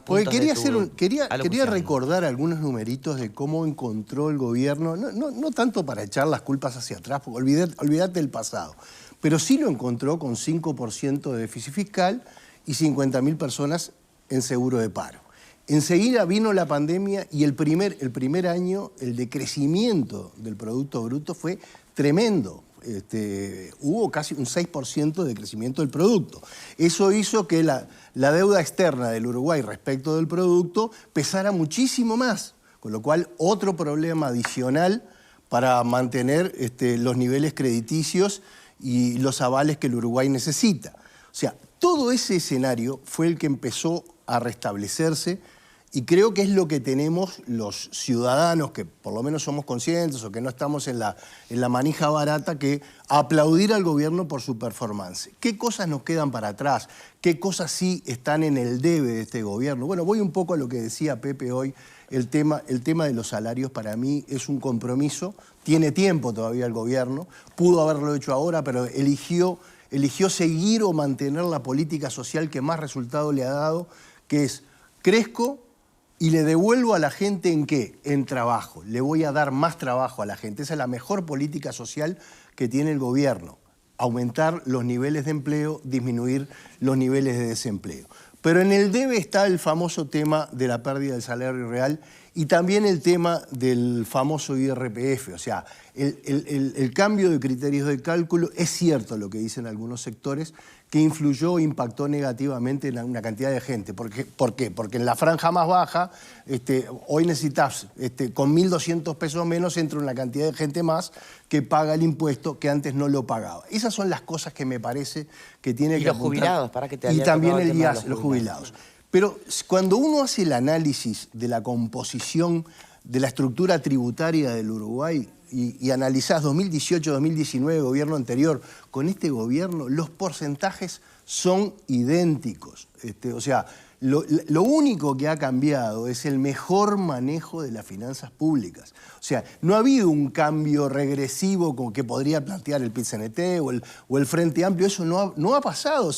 Porque puntos quería, de tu quería alocución. recordar algunos numeritos de cómo encontró el gobierno, no tanto para echar las culpas hacia atrás, porque olvídate del pasado, pero sí lo encontró con 5% de déficit fiscal y 50.000 personas en seguro de paro. Enseguida vino la pandemia y el primer año el decrecimiento del Producto Bruto fue tremendo. Hubo casi un 6% de crecimiento del producto. Eso hizo que la deuda externa del Uruguay respecto del producto pesara muchísimo más, con lo cual otro problema adicional para mantener los niveles crediticios y los avales que el Uruguay necesita. O sea, todo ese escenario fue el que empezó a restablecerse y creo que es lo que tenemos los ciudadanos, que por lo menos somos conscientes o que no estamos en la manija barata, que aplaudir al gobierno por su performance. ¿Qué cosas nos quedan para atrás? ¿Qué cosas sí están en el debe de este gobierno? Bueno, voy un poco a lo que decía Pepe hoy. El tema de los salarios para mí es un compromiso. Tiene tiempo todavía el gobierno. Pudo haberlo hecho ahora, pero eligió seguir o mantener la política social que más resultado le ha dado, que es crezco y le devuelvo a la gente ¿en qué? En trabajo. Le voy a dar más trabajo a la gente. Esa es la mejor política social que tiene el gobierno. Aumentar los niveles de empleo, disminuir los niveles de desempleo. Pero en el debe está el famoso tema de la pérdida del salario real y también el tema del famoso IRPF. O sea, el cambio de criterios de cálculo, es cierto lo que dicen algunos sectores, que influyó e impactó negativamente en una cantidad de gente. ¿Por qué? Porque en la franja más baja, hoy necesitas, con 1.200 pesos menos, entra una cantidad de gente más que paga el impuesto que antes no lo pagaba. Esas son las cosas que me parece que tiene que los apuntar. jubilados, para que te Y haya también tocado el el tema de IAS, los jubilados. Pero cuando uno hace el análisis de la composición de la estructura tributaria del Uruguay y analizás 2018-2019, gobierno anterior, con este gobierno, los porcentajes son idénticos. O sea, lo único que ha cambiado es el mejor manejo de las finanzas públicas. O sea, no ha habido un cambio regresivo como que podría plantear el PIT-CNT o el Frente Amplio. Eso no ha pasado.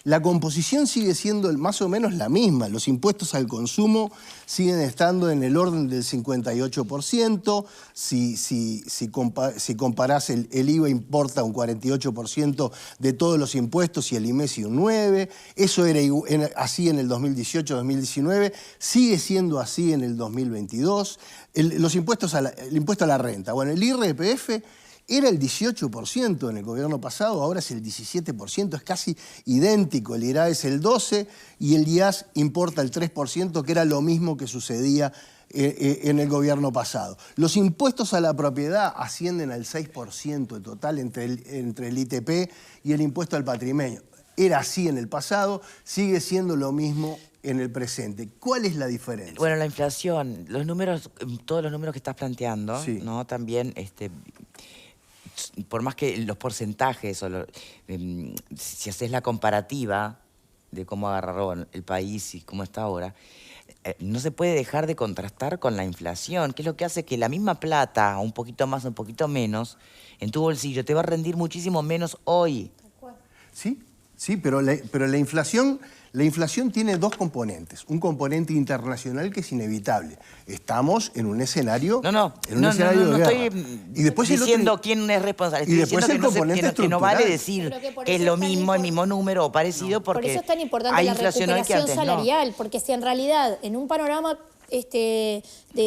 La composición sigue siendo más o menos la misma. Los impuestos al consumo siguen estando en el orden del 58%. Si comparás el IVA importa un 48% de todos los impuestos y el IMESI un 9%. Eso era así en el 2018-2019. Sigue siendo así en el 2022. El impuesto a la renta. Bueno, el IRPF era el 18% en el gobierno pasado, ahora es el 17%, es casi idéntico. El IRA es el 12% y el IAS importa el 3%, que era lo mismo que sucedía en el gobierno pasado. Los impuestos a la propiedad ascienden al 6% en total entre el ITP y el impuesto al patrimonio. Era así en el pasado, sigue siendo lo mismo en el presente. ¿Cuál es la diferencia? Bueno, la inflación, los números, todos los números que estás planteando, Sí. ¿no? También, por más que los porcentajes, si haces la comparativa de cómo agarró el país y cómo está ahora, no se puede dejar de contrastar con la inflación, que es lo que hace que la misma plata, un poquito más o un poquito menos, en tu bolsillo te va a rendir muchísimo menos hoy. Sí, pero la inflación tiene dos componentes. Un componente internacional que es inevitable. Estamos en un escenario No de guerra. Estoy diciendo quién es responsable. Estoy diciendo que no vale decir que es lo mismo, el mismo número o parecido, porque por eso es tan importante la recuperación salarial, porque si en realidad en un panorama de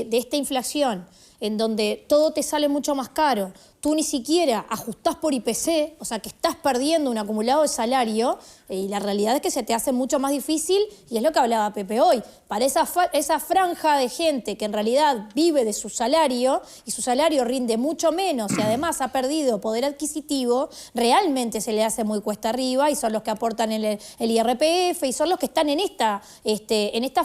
esta inflación, en donde todo te sale mucho más caro, tú ni siquiera ajustás por IPC, o sea que estás perdiendo un acumulado de salario, y la realidad es que se te hace mucho más difícil, y es lo que hablaba Pepe hoy, para esa franja de gente que en realidad vive de su salario, y su salario rinde mucho menos, y además ha perdido poder adquisitivo, realmente se le hace muy cuesta arriba, y son los que aportan el IRPF, y son los que están en esta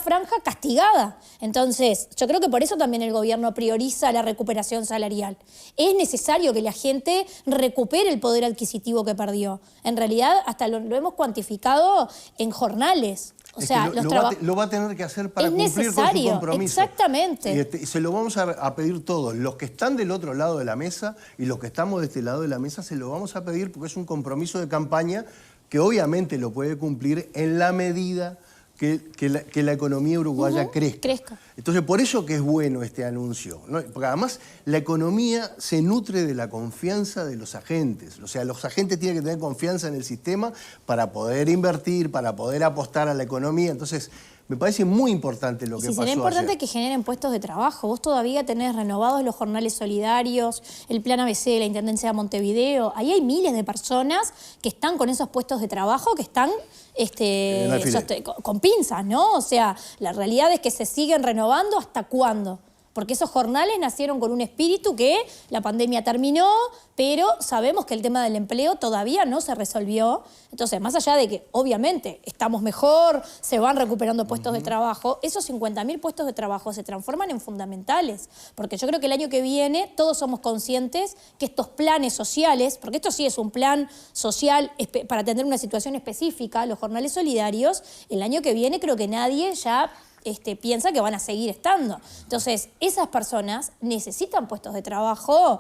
franja castigada. Entonces, yo creo que por eso también el gobierno prioriza la recuperación salarial. Es necesario que la gente recupere el poder adquisitivo que perdió. En realidad, hasta lo hemos cuantificado en jornales. O sea, lo va a tener que hacer para cumplir con su compromiso. Exactamente. Y se lo vamos a pedir todos. Los que están del otro lado de la mesa y los que estamos de este lado de la mesa, se lo vamos a pedir porque es un compromiso de campaña que obviamente lo puede cumplir en la medida que la economía uruguaya crezca. Entonces, por eso que es bueno este anuncio, ¿no? Porque además la economía se nutre de la confianza de los agentes. O sea, los agentes tienen que tener confianza en el sistema para poder invertir, para poder apostar a la economía. Entonces, me parece muy importante lo que pasó ayer. Es importante ayer. que generen puestos de trabajo. Vos todavía tenés renovados los jornales solidarios, el plan ABC de la Intendencia de Montevideo. Ahí hay miles de personas que están con esos puestos de trabajo, que están con pinzas, ¿no? O sea, la realidad es que se siguen renovando. ¿Hasta cuándo? Porque esos jornales nacieron con un espíritu que la pandemia terminó, pero sabemos que el tema del empleo todavía no se resolvió. Entonces, más allá de que obviamente estamos mejor, se van recuperando puestos de trabajo, esos 50.000 puestos de trabajo se transforman en fundamentales. Porque yo creo que el año que viene todos somos conscientes que estos planes sociales, porque esto sí es un plan social para atender una situación específica, los jornales solidarios, el año que viene creo que nadie ya piensa que van a seguir estando. Entonces, esas personas necesitan puestos de trabajo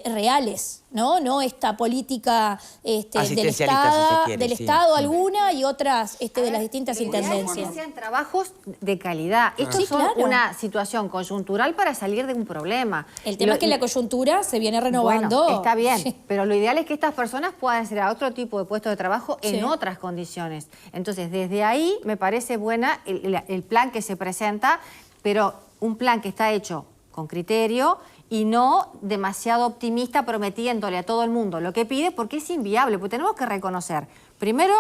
reales, ¿no? No esta política del Estado alguna y otras de las distintas intendencias. Que sean trabajos de calidad. Esto es una situación coyuntural para salir de un problema. El tema es que la coyuntura se viene renovando. Bueno, está bien, pero lo ideal es que estas personas puedan hacer otro tipo de puestos de trabajo en otras condiciones. Entonces, desde ahí me parece buena el plan que se presenta, pero un plan que está hecho con criterio y no demasiado optimista prometiéndole a todo el mundo lo que pide, porque es inviable, porque tenemos que reconocer primero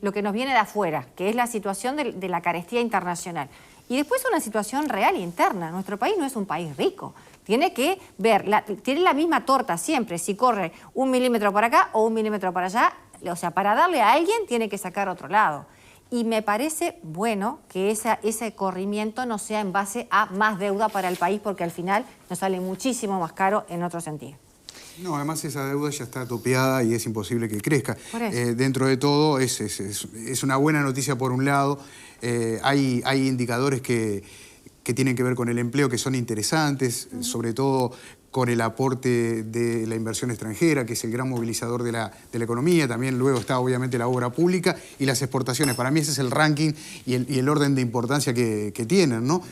lo que nos viene de afuera, que es la situación de la carestía internacional, y después una situación real interna. Nuestro país no es un país rico, tiene que ver, tiene la misma torta siempre, si corre 1 milímetro para acá o 1 milímetro para allá, o sea, para darle a alguien tiene que sacar a otro lado. Y me parece bueno que ese corrimiento no sea en base a más deuda para el país, porque al final nos sale muchísimo más caro en otro sentido. No, además esa deuda ya está topeada y es imposible que crezca. Dentro de todo es una buena noticia por un lado. Hay indicadores que tienen que ver con el empleo que son interesantes, sobre todo con el aporte de la inversión extranjera, que es el gran movilizador de la economía. También luego está obviamente la obra pública y las exportaciones. Para mí ese es el ranking y el orden de importancia que tienen, ¿no?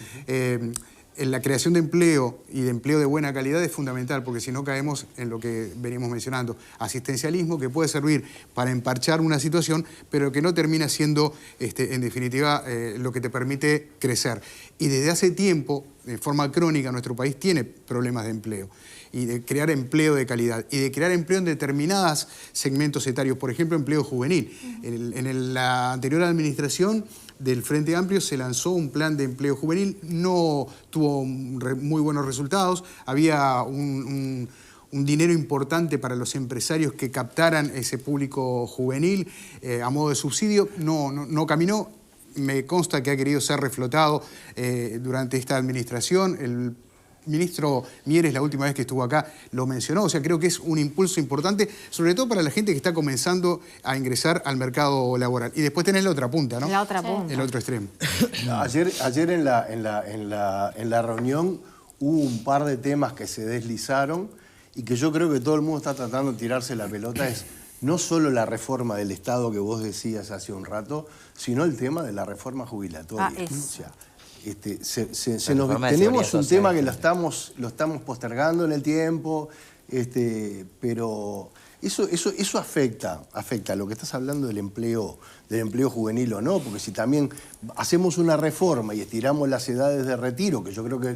La creación de empleo y de empleo de buena calidad es fundamental, porque si no caemos en lo que venimos mencionando, asistencialismo, que puede servir para emparchar una situación, pero que no termina siendo, en definitiva, lo que te permite crecer. Y desde hace tiempo, de forma crónica, nuestro país tiene problemas de empleo, y de crear empleo de calidad, y de crear empleo en determinados segmentos etarios, por ejemplo, empleo juvenil. En la anterior administración del Frente Amplio se lanzó un plan de empleo juvenil, no tuvo muy buenos resultados, había un dinero importante para los empresarios que captaran ese público juvenil a modo de subsidio, no caminó. Me consta que ha querido ser reflotado durante esta administración. El ministro Mieres, la última vez que estuvo acá, lo mencionó. O sea, creo que es un impulso importante, sobre todo para la gente que está comenzando a ingresar al mercado laboral. Y después tenés la otra punta, ¿no? La otra punta. El otro extremo. Ayer en la reunión hubo un par de temas que se deslizaron y que yo creo que todo el mundo está tratando de tirarse la pelota. Es no solo la reforma del Estado que vos decías hace un rato, sino el tema de la reforma jubilatoria. O sea, tenemos un tema que lo estamos postergando en el tiempo, pero eso afecta lo que estás hablando del empleo juvenil o no, porque si también hacemos una reforma y estiramos las edades de retiro, que yo creo que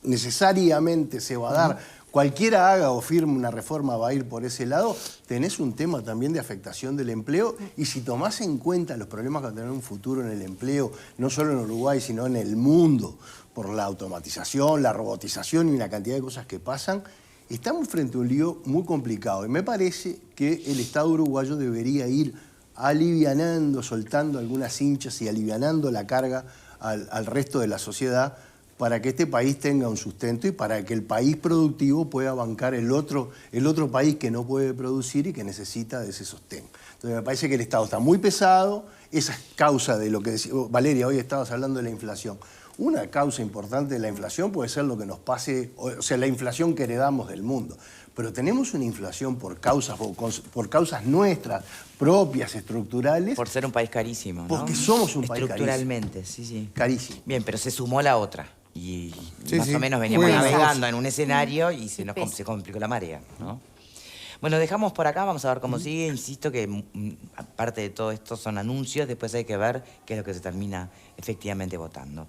necesariamente se va a dar, cualquiera haga o firme una reforma va a ir por ese lado, tenés un tema también de afectación del empleo, y si tomás en cuenta los problemas que va a tener un futuro en el empleo, no solo en Uruguay, sino en el mundo, por la automatización, la robotización y una cantidad de cosas que pasan, estamos frente a un lío muy complicado. Y me parece que el Estado uruguayo debería ir alivianando, soltando algunas hinchas y alivianando la carga al resto de la sociedad, para que este país tenga un sustento y para que el país productivo pueda bancar el otro país que no puede producir y que necesita de ese sostén. Entonces me parece que el Estado está muy pesado, esa es causa de lo que decía Valeria, hoy estabas hablando de la inflación. Una causa importante de la inflación puede ser lo que nos pase, o sea, la inflación que heredamos del mundo. Pero tenemos una inflación por causas nuestras, propias, estructurales. Por ser un país carísimo, ¿no? Porque somos un país carísimo. Estructuralmente, sí, sí. Carísimo. Bien, pero se sumó la otra. Y Sí, más sí. o menos veníamos Fue navegando en un escenario y se pesa. complicó la marea, ¿no? Bueno, dejamos por acá, vamos a ver cómo sigue. Insisto que aparte de todo esto son anuncios, después hay que ver qué es lo que se termina efectivamente votando.